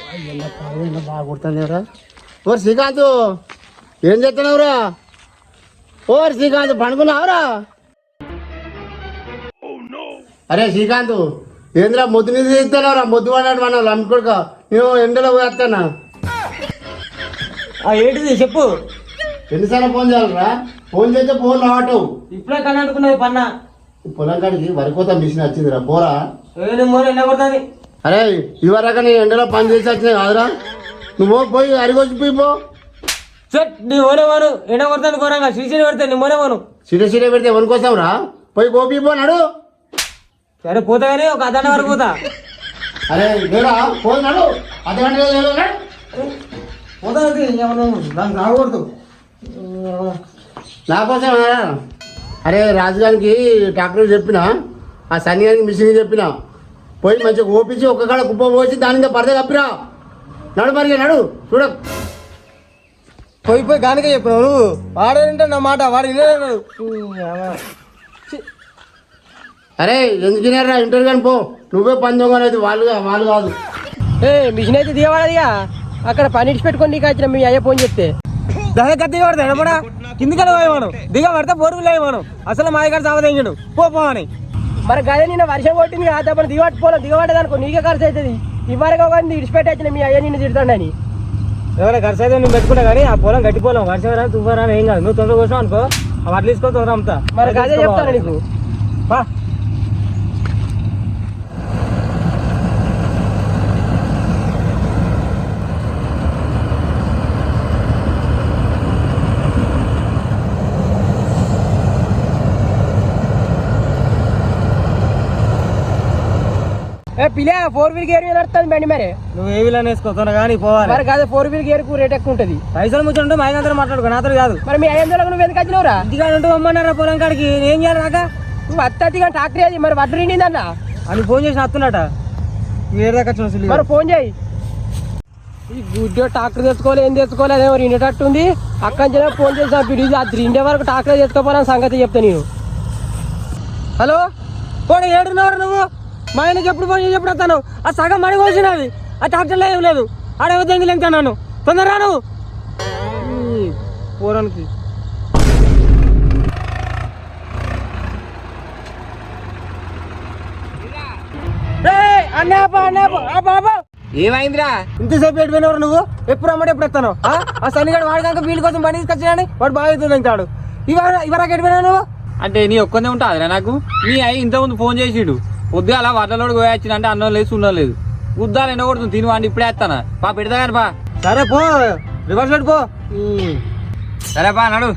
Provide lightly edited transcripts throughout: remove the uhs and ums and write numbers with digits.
బాగా కుడుతుందిరా. ఓ శ్రీకాంత్ ఏం చేస్తున్నావురా? ఓ శ్రీకాంత్ పండుకున్నావురా? అరే శ్రీకాంత్ ఏంద్రా మొద్దు మీద తీస్తున్నావురా? మొద్దు పడ్డాడు మన అనుకోక నేను ఎండలో పోయేస్తానా. ఏంటిది చెప్పు. ఎన్నిసార్లు ఫోన్ చేయాలరా? ఫోన్ చేస్తే ఫోన్ రావటం. ఇప్పుడే కన్నా అనుకున్నావు పన్నా. పొలం కాడికి వరికోత మిషన్ వచ్చిందిరా పోరా. ఎండ కొడుతుంది. అరే ఇవరక నీ ఎండలో పని చేసి వచ్చినాయి కాదురా. నువ్వు పోయి అరిగొచ్చి పో. చెట్ నీ ఓనేవాను ఎండ కొడతాను ఘోరంగా శ్రీశైలి పెడతాను నీ మోనేవాను. సిరే పెడితే వనుకోసాం రా. పోయి గోపి పో నడు. సరే పోతా కానీ ఒక అర్ధగంట వరకు పోతా. అరే లేరా ఫోన్ నడు. అర్ధగంట పోతా నాకు రాకూడదు నా కోసం. అరే రాజుగారికి డాక్టర్ చెప్పిన ఆ సన్ని గారికి మిషన్ చెప్పిన పోయి మంచిగా ఓపించి ఒక్క కాడ కుప్ప పోసి దాని మీద పరద కప్పిరా. నడు మరి నడు చూడ. పోయి గానికే చెప్పినావు నువ్వు. వాడేంటే నా మాట వాడు వినలేడు. అరే ఎందుకు వినారా? ఇంటర్ కానీ పో. నువ్వే పని దొంగనైతే వాళ్ళు కాదు. మిషన్ అయితే దిగవాడదిగా అక్కడ పని ఇచ్చి పెట్టుకొని నీకు వచ్చిన మీ అయ్యే ఫోన్ చెప్తే దగ్గర దిగబడతా ఎడబడా కిందికని పోయేవాను దిగబడితే బోరులు వేయమాను. అసలు మా దగ్గర సావదయ్యాడు పో అని. మరి గదే నిన్న వర్షం కొట్టింది కాదు దిగబడేదనుకో నీకే ఖర్చు అవుతుంది. ఇవ్వరకు ఒక ఇడిచిపెట్టి వచ్చిన మీ అయ్య నిన్ను తిడతాడని. ఎవరైనా ఖర్చు అయితే నువ్వు పెట్టుకుంటా కానీ ఆ పొలం గట్టిపోలేం. వర్షం రా తుఫారా ఏం కాదు. నువ్వు తొందర కోసం అనుకో అట్లా తీసుకో తొందర అమ్ముతా. మరి గదే చెప్తాను నీకు. బా పిల్ల 4 వీల్ గేర్ నడుస్తుంది బండి. మరి నువ్వు ఏ వీల్ వేసుకోతున్నా కానీ పోవాలి. మరి కాదు 4 వీల్ గేర్ కు రేట్ ఎక్కువ ఉంటుంది. పైసలు ముచ్చుంటే మా అందరూ మాట్లాడుకో నాతో కాదు. మరి మీ 500 నువ్వు ఎందుకు వచ్చినవురా? ఇంటికా ఉంటూ అమ్మన్నారా పొలం కాడికి ఏం చేయాలి రాక నువ్వు అత్తిగా ట్రాక్టర్ అది. మరి వడ్డు నిండిందన్న అని ఫోన్ చేసి వస్తున్నట ఏడాక మరి ఫోన్ చేయి. ఈ గుడ్డో ట్రాక్టర్ తెచ్చుకోవాలి ఏం తెచ్చుకోవాలి అదే మరి ఇండేటట్టుంది. అక్కడి ఫోన్ చేసి పిడిచి ఆ 3 వరకు ట్రాక్టర్ తెచ్చుకోపోవాలని సంగతి చెప్తా నేను. హలో పోనీ ఏడున్నావు నువ్వు? మా ఆయనకి ఎప్పుడు ఫోన్ చేసి ఎప్పుడు వస్తాను? ఆ సగం మడి కోసినది ఆ ట్రాక్టర్లో ఏం లేదు. ఆడవద్దు లెంకున్నాను తొందరరా నువ్వు పోరానికి. ఏమైందిరా ఇంతసేపు ఎడిపోయినవారు నువ్వు? ఎప్పుడు అమ్మడు ఎప్పుడు వస్తాను? ఆ సన్నిగాడు వాడి కనుక వీళ్ళ కోసం బండి తీసుకొచ్చాడని వాడు బాగా తింటాడు. ఇవరాకి ఎడిపోయినా నువ్వు అంటే నీ ఒక్కనే ఉంటాదిరా నాకు. నీ అయ్యి ఇంతకుముందు ఫోన్ చేసిడు పొద్దుగా అలా వడ్లలోడు పోయొచ్చిన అంటే అన్నం లేదు సున్నం లేదు. గుద్దాలు ఎండకూడదు తిని వాడిని ఇప్పుడే వేస్తానా పా పెడతా కానీ పా. సరే పో రివర్స్ పెట్టుకో. సరే పా నడు.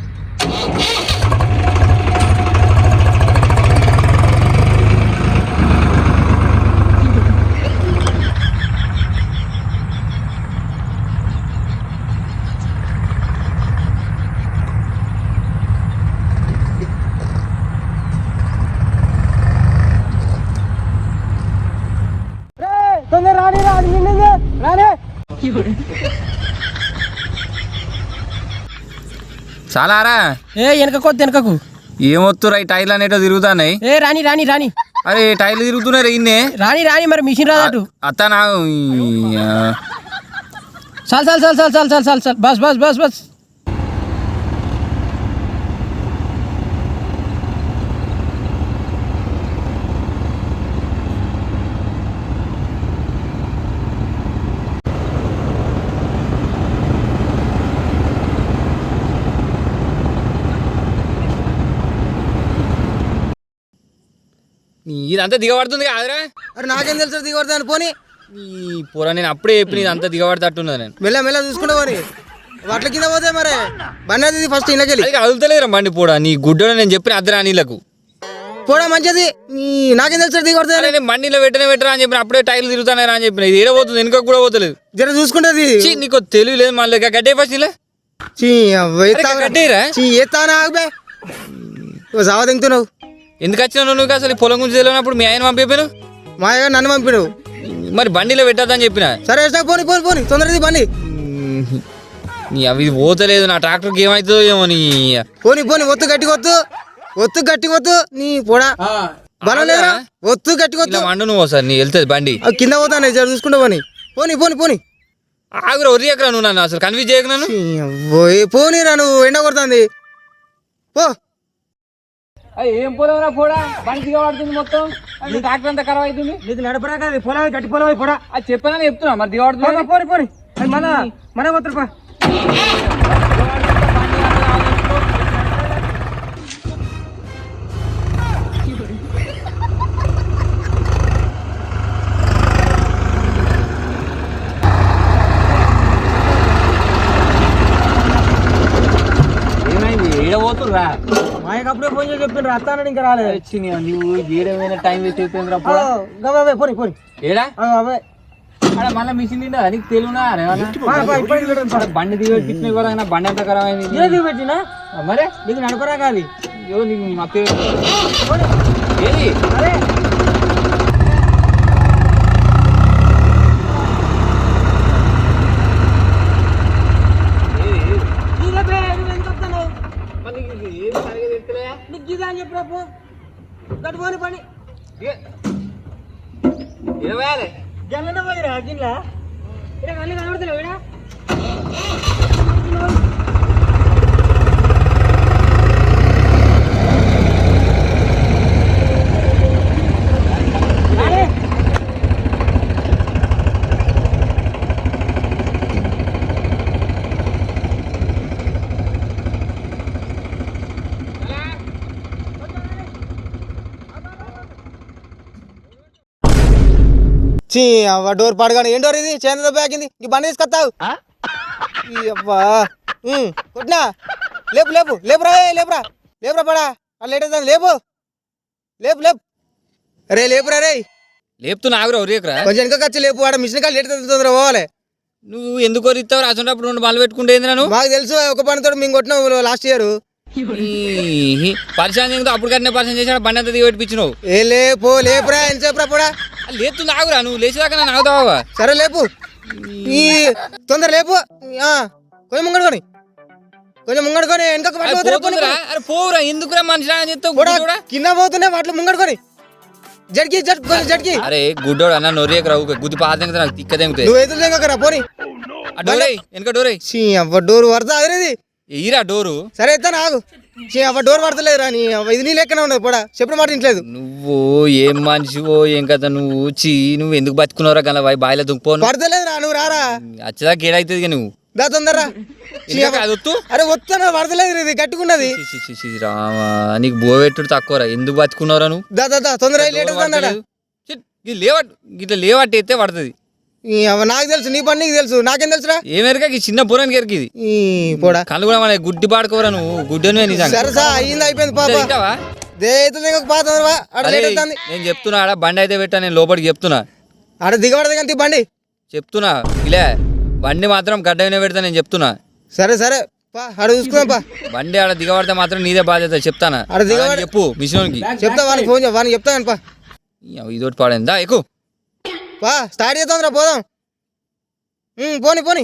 చాలారా వెనకకు ఏమొత్తురా ఈ టైర్లు అనేటో తిరుగుతున్నాయి. రాని రాని రాని అరే టైర్లు తిరుగుతున్నాయి ఇన్నే రాని మరి మిషన్ రాదటు అత్త నాకు చాలు బస్ ఇదంతా దిగబడుతుంది కాదురా. అరే నాకేం తెలుసు దిగబడతాను పోనీ. ఈ పొర నేను అప్పుడే చెప్పిన ఇదంతా దిగబడతట్టున్నది. నేను మెల్ల చూసుకుంటా పోనీ వాటి కింద పోతే మరి బండి అది ఫస్ట్ ఇళ్ళకెళ్ళి అది కదులుతలేదురా బండి పోడా. నీ గుడ్డలో నేను చెప్పిన అద్దరా నీళ్ళకు పోడా మంచిది. నాకేం తెలుసు దిగబడతా. నేను బండిలో పెట్టరా అని చెప్పిన అప్పుడే టైర్లు తిరుగుతానేరా అని చెప్పిన. ఇది ఏడ పోతుంది వెనుక కూడా పోతలేదు. జర చూసుకుంటది. నీకు తెలివి లేదు మళ్ళీ గడ్డే ఫస్ట్ ఇలా గడ్డేరా సావ తింటున్నావు. ఎందుకు వచ్చినావు నువ్వు? అసలు పొలం గురించి తెలియనప్పుడు మీ ఆయన పంపిపోయాను. మా ఆయన నన్ను పంపినావు. మరి బండిలో పెట్టద్దని చెప్పిన. సరే పోనీ తొందరది బండి. అవి పోతలేదు నా ట్రాక్టర్కి ఏమవుతుందో ఏమో. నీ పోనీ ఒత్తు గట్టి కొత్తు నీ పొడా బలం లేదా? ఒత్తు గట్టి కొత్తు మండు నువ్వు సార్ నీ వెళ్తుంది బండి కింద పోతాను చూసుకుంటా పోనీ. ఆగురా ఒరి ఎకరా నువ్వు నన్ను అసలు కన్ఫ్యూజ్ చేయకు నన్ను. పోనీరా నువ్వు ఎండ కొడుతుంది పో. ఏం పోలేవరా పోడా బండి దిగబడుతుంది మొత్తం ట్రాక్టర్ అంతా ఖరాబ్ అవుతుంది. నీకు నడపరా కాదు పొలం గట్టి పొలం పోడా. అది చెప్పానని చెప్తున్నా మరి దిగబడుతుంది. పోని పోని మన పోతారు. ఏమైంది ఏడబోతుర్రా? మాయకప్పుడే ఫోన్ చేసి చెప్పిండ్రు వస్తానని ఇంకా రాలేదు. నువ్వు ఏడేమైనా టైం వేస్ట్ అయిపోయిందిరా పోడా. పోని పోని ఏడా అవే మళ్ళీ మిషన్ తిందా నీకు తెలుగునా బండి దిగబెట్టిన కూడా బండి ఎంత ఖరాబ్ అయింది. దిగబెట్టినా మరే నీకు నడపరా కాదు. నీకు మాకు ఏది అరే అని చెప్పిన పోని పని జల్లనే పోయిరా గిన్నెలా ఇక్కడ కళ్ళు కనబడతలేవు ఇక్కడ. డోర్ పాడుగాను ఏం డోర్ ఇది చేంద్ర బ్యాగింది ఈ బండి తీసుకొస్తావు అబ్బా కొట్టినా లేపు లేపు లేపురా లేపురా లేపురా పడా లేట్ అవుతుంది లేపు లేపు లేపు రే లేపురా రే లేపుతున్నా ఆగురా ఒరేకరా కొంచెం వెనక వచ్చి లేపు ఆడ మిషన్ కాదు లేట్ అవుతుంది తొందర పోవాలి. నువ్వు ఎందుకు ఇస్తావు రాసుకున్నప్పుడు రెండు బళ్ళు పెట్టుకుంటే ఏంది మాకు తెలుసు ఒక పనితో మేము కొట్టినాం లాస్ట్ ఇయర్. పరిశాన్ అప్పుడు కట్టిన పరిశాన్ చేసి బండి అంతా దిగబెట్టిపించినావు. ఏ లేపు లేపురా ఎంతసేపురా పోడా లేపుతుంది ఆగురా నువ్వు లేచేదాకా నన్ను ఆగుతావా? సరే లేపు ఈ తొందర లేపు కొంచెం ముంగడుకొని వెనక అరే పోవురా ఎందుకురా మనిషి చెప్తావు కింద పోతున్నా వాటిలో ముంగడుకొని జడ్కి జడ్కి. అరే గుడ్డోడు అన్న నొరియకరా గుద్ది పాత నాకు తిక్క తెంగుతాయి. నువ్వు ఎదురు తెంగకరా పోని డోరై వెనక డోరై డోర్ పడతా అదేది ఈరా డోరు. సరే ఎత్తాను ఆగు డోర్ పడతలేదురా నీ ఇది నీ లెక్కనే ఉన్నది పోడా చెప్పిన మాట ఇంట్లేదు. నువ్వు ఏం మనిషివో ఏం కదా నువ్వు నువ్వు ఎందుకు బతుకున్నారా కదా బాయిలో దుంకపోను పడతలేదురా నువ్వు రారా వచ్చేదాకా ఏడైతుంది నువ్వు దా తొందరరా. అరే వస్తాను పడతలేదు ఇది గట్టుకున్నది. రామా నీకు బోవెట్టుడు తక్కువరా ఎందుకు బతుకున్నారా నువ్వు? దా తొందర లేట్ ఇట్లా లేవట్టు ఎత్తే పడుతుంది. నాకు తెలుసు నీ పని నీకు తెలుసు నాకేం తెలుసురా. ఏమేరక చిన్న పొరానికి ఎరికి పోడా కళ్ళు కూడా మన గుడ్డి పాడుకోరా నువ్వు గుడ్డనే సరసా అయింది అయిపోయింది పాపా నేను చెప్తున్నా ఆడ బండి అయితే పెట్టా నేను లోపలికి చెప్తున్నా ఆడ దిగబడదు కానీ బండి చెప్తున్నా ఇలా బండి మాత్రం గడ్డ పెడతా నేను చెప్తున్నా. సరే సరే ఆడ చూసుకుందాంపా బండి ఆడ దిగబడితే మాత్రం నీదే బాధ్యత చెప్తానా. ఆడ దిగబడి చెప్పు మిషన్కి చెప్తా వానికి ఫోన్ వానికి చెప్తాను పా ఇదోటి పాడైందా ఎక్కువ పా స్టార్ట్ చేద్దాం రా పోదాం పోని పోని.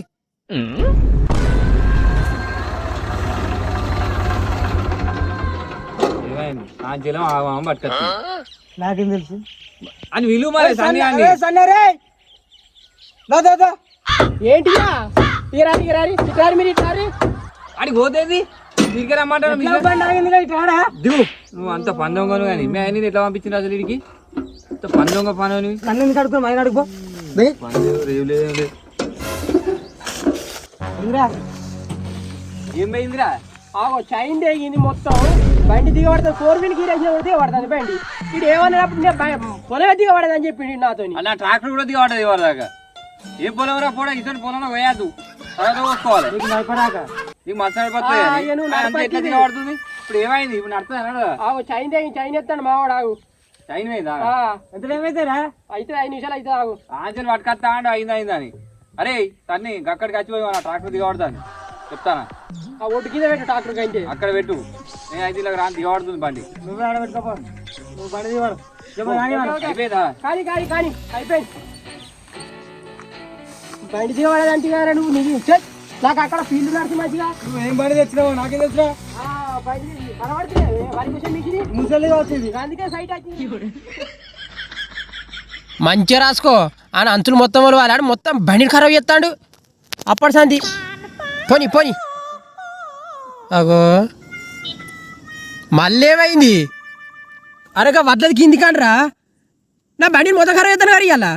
నాకేం తెలుసు అని విలువ మరి ఏంటిరా మీరు అడిగి పోతేది తిరిగి రమ్మంటారు దిగు నువ్వు అంత పందొంగను కానీ మీ ఆయన ఎట్లా పంపించింది అసలు వీడికి పందొంగ పని నన్ను కడుకో మైన అడుకో ఏం పోయిందిరా చైన్ తెగింది మొత్తం బండి దిగబడతాను 4 వీల్ గీర్ దిగబడతాను బండి ఇది ఏమన్నప్పుడు పొలం దిగబడదు అని చెప్పింది నాతో. అలా ట్రాక్టర్ కూడా దిగబడదు ఎవరి దాకా ఏ పొలం రా పోడా ఇటువంటి పొలంలో పోయాదు పోసుకోవాలి నీకు నడపడాక నీకు మసాలా ఎట్లా దిగబడుతుంది ఇప్పుడు ఏమైంది ఇప్పుడు నడుతుంది చైన్ తెగి చైన్ ఎత్తాను మావాడు ఆగు టైం అయిందా ఎంత ఏమైతేరా అయితే 5 నిమిషాలు అయితే ఆగు ఆంజల్ పట్టుకొస్తా అండి అయిందని అరే తన్ని అక్కడికి వచ్చిపోయి మన ట్రాక్టర్ దిగబడతాను చెప్తానా ఒడ్డు కింద పెట్టు ట్రాక్టర్ కంటే అక్కడ పెట్టు నేను అయితే ఇలా రాని దిగబడుతుంది బండి నువ్వు ఆడబెట్టుకోపో నువ్వు బండి దిగబడు అయిపోయిందా కానీ అయిపోయింది బండి దిగబడదంటే కదా నువ్వు నీకు నాకు అక్కడ ఫీల్డ్ నడిచి మంచిగా నువ్వు ఏం బండి తెచ్చినావు నాకేం తెచ్చినా బండి కనబడుతుంది వరి మిషన్ ముసలిగా వచ్చింది అందుకే సైట్ వచ్చింది. మంచిగా రాసుకో అని అంతులు మొత్తం వాళ్ళు మొత్తం బండిని ఖరాబ్ చేస్తాడు. అప్పటి సంతి పోని పోని అగో మళ్ళేమైంది అరగా వడ్లది కింది కానరా నా బండిని మొత్తం ఖరాబ్ అవుతాను గారు ఇవాళ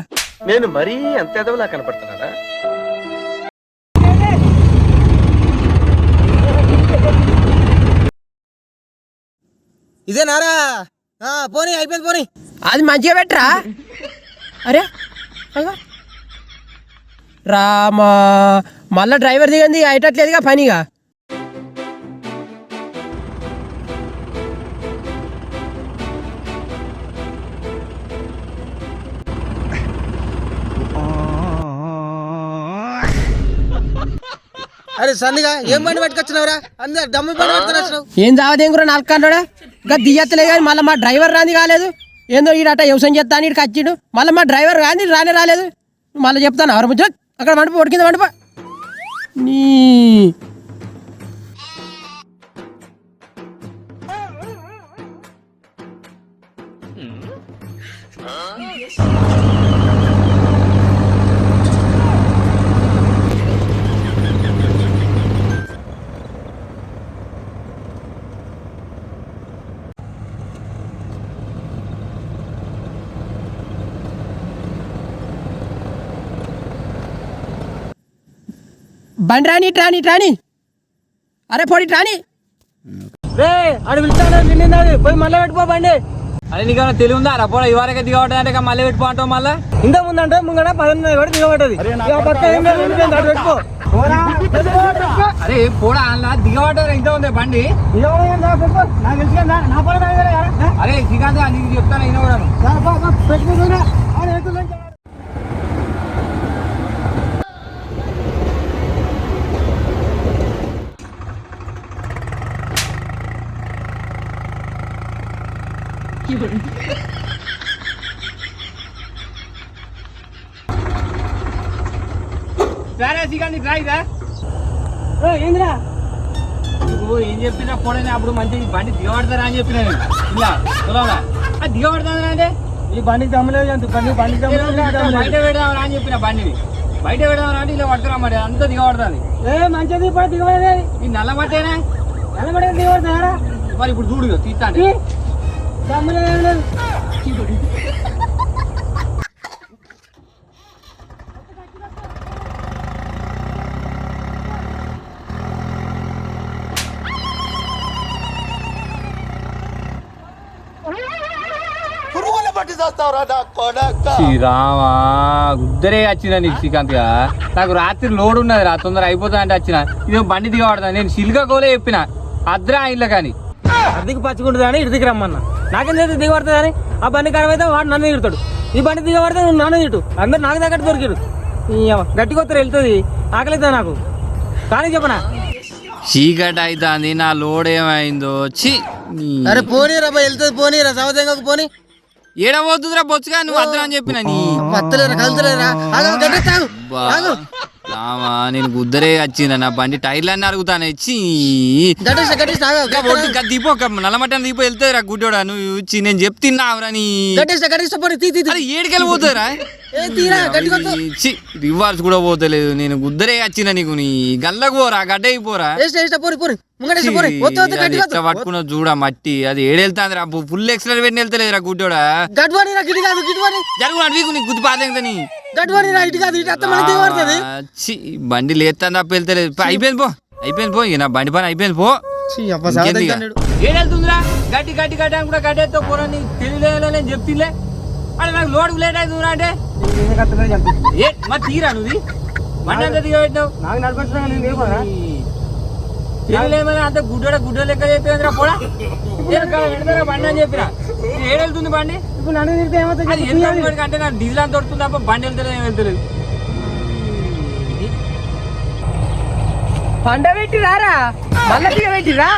నేను మరీ అంత ఎదవలా కనపడుతున్నారా? ఇదేనారా పోనీ అయిపోయింది పోనీ అది మంచిగా పెట్టరా అరే అగో. రామా మళ్ళా డ్రైవర్ దిగంది అయ్యట్లేదుగా పనిగా అరే సన్నిగా ఏం బండి పట్టుకొచ్చినవరా? అందరు డమ్మి బండి పట్టుకొచ్చినావు. ఏం చావదేం కూడా నాలుగు కన్నాడా ఇంకా దియ్యత్తలేదు కానీ మళ్ళీ మా డ్రైవర్ రాంది కాలేదు ఏందో ఈడట వ్యవసాయం చేస్తా అని ఇక్కడికి వచ్చిండు మళ్ళీ మా డ్రైవర్ రాంది రానే రాలేదు మళ్ళీ చెప్తాను ఎవరు ముచ్చట అక్కడ మండిపో ఉడికింది మండిపో నీ బండి రాని ట్రాని ట్రాని అరే పొడి ట్రాని రే అడు పిలుస్తాడు నిన్నది పోయి మళ్ళీ పెట్టుకో బండి అరే నీకేమైనా తెలివి ఉందా రపోడ ఇవాళకే దిగబడ్డా అంటే మళ్ళీ పెట్టుకో అంటావు మళ్ళా ఇంత ముందంటే ముంగడ 11 కూడా దిగబడ్డది పెట్టుకో అరే పోడా అలా దిగబడ్డా ఇంత ఉంది బండి అరే శ్రీకాంత్ నీకు చెప్తాను అయినా కూడా సరే శ్రీకాంత్ రాయిరా ఏంద్రా నువ్వు ఏం చెప్పినా పోడని అప్పుడు మంచి బండి దిగబడతారా అని చెప్పినా నేను ఇలా కులవడా అది దిగబడతారా అంటే ఈ బండి దమ్మలేదు బండి బయట పెడదామరా అని చెప్పిన బండిని బయట పెడదామరా అంటే ఇలా పడతారా మరి అంతా దిగబడుతుంది మంచిది ఇప్పుడు దిగబడేది ఈ నల్ల మట్టేనా నిలబడేది దిగబడతారా మరి ఇప్పుడు చూడు తీస్తా దమ్మలేదు పురుగులు పట్టి చేస్తావురా నా కొడక. శ్రీరామా గుద్దరే వచ్చిన నీకు శ్రీకాంత్గా నాకు రాత్రి లోడ్ ఉన్నది రా తొందర అయిపోతా అంటే వచ్చిన ఇది బండి దిగబడతాను నేను సిల్గా కోలే చెప్పిన అద్రా ఇళ్ళ కానీ అద్దెకి పచ్చుకుంటుంది అని ఇటు దిగి రమ్మన్నా నాకేం చేస్తే దిగబడుతుంది అని ఆ బండి ఖరాబ్ అయితే వాడు నన్ను తిడతాడు ఈ బండి దిగబడితే నువ్వు నాన్న తిట్టు అందరు నాకు దగ్గర దొరికాడు గట్టిగా వస్తారు వెళ్తుంది ఆకలిద్దా నాకు కానీ చెప్పనా చీకటి అవుతుంది నా లోడ్ ఏమైందో చి అరే పోనీరా బా వెళ్తుంది పోనీరా సవతంగా పోనీ ఏడబోతుందిరా బొచ్చుగా నువ్వు అద్రా అని చెప్పిన నీ వత్తలేరా కలుతలేరా రామా నేను గుద్దరే వచ్చిన నా బండి టైర్లన్నీ అరుగుతాను ఇచ్చి దీపో నల్లమట్టని దీపో వెళ్తారా గుడ్డోడా నువ్వు ఇచ్చి నేను చెప్తున్నావురా నీ ఏడికెళ్ళి పోతారా రివర్స్ కూడా పోతలేదు నేను గుద్దరే వచ్చిన నీకు నీ గల్లకు పోరా గడ్డ అయిపోరా పట్టుకున్న చూడ మట్టి అది ఏడెళ్తాంది రా ఫుల్ ఎక్సలర్ పెట్టి వెళ్తలేదురా గుడ్డోడా జరుగు అడిగి నీకు గుద్దు పాతంతని బండి లేస్తాను తప్ప వెళ్తలేదు అయిపోయింది పో ఇక నా బండి పని అయిపోయింది పో ఏడెళ్తుందిరా గడ్డి గడ్డి గడ్డి అని కూడా గడ్డి ఎత్తో పోరా నీకు తెలియలేదు నేను చెప్తిలే అరే నాకు లోడ్ లేట్ అవుతుందిరా అంటే ఏ మరి తీరా నువ్వు బండి అంతా దిగబెట్టినావు నాకు నడిపించడా తెలియలేమని అంత గుడ్డ లెక్క చెప్పేంద్రా పోడా పెడతారా బండి అని చెప్పిన ఏడెళ్తుంది బండి ఇప్పుడు నన్ను తిరిగితే అది ఎంత అంటే నాకు డీజిల్ అంత దొరుకుతుంది తప్ప బండి వెళ్తలేదు ఏం వెళ్తలేదు పండ పెట్టి రారా మళ్ళీ దిగ పెట్టిరా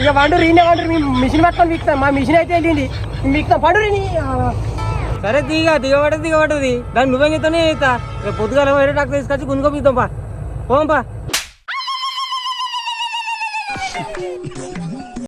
ఇక వండు రీనే వండు మీ మిషన్ పట్టుకొని వీక్తాం మా మిషన్ అయితే వెళ్ళింది వీక్తాం పడు రీ సరే దిగబడది దాన్ని నువ్వేం చేస్తానే అవుతా రేపు పొద్దుగా వేరే డాక్టర్ తీసుకొచ్చి గుంజుకో పీతాం పా పోంపా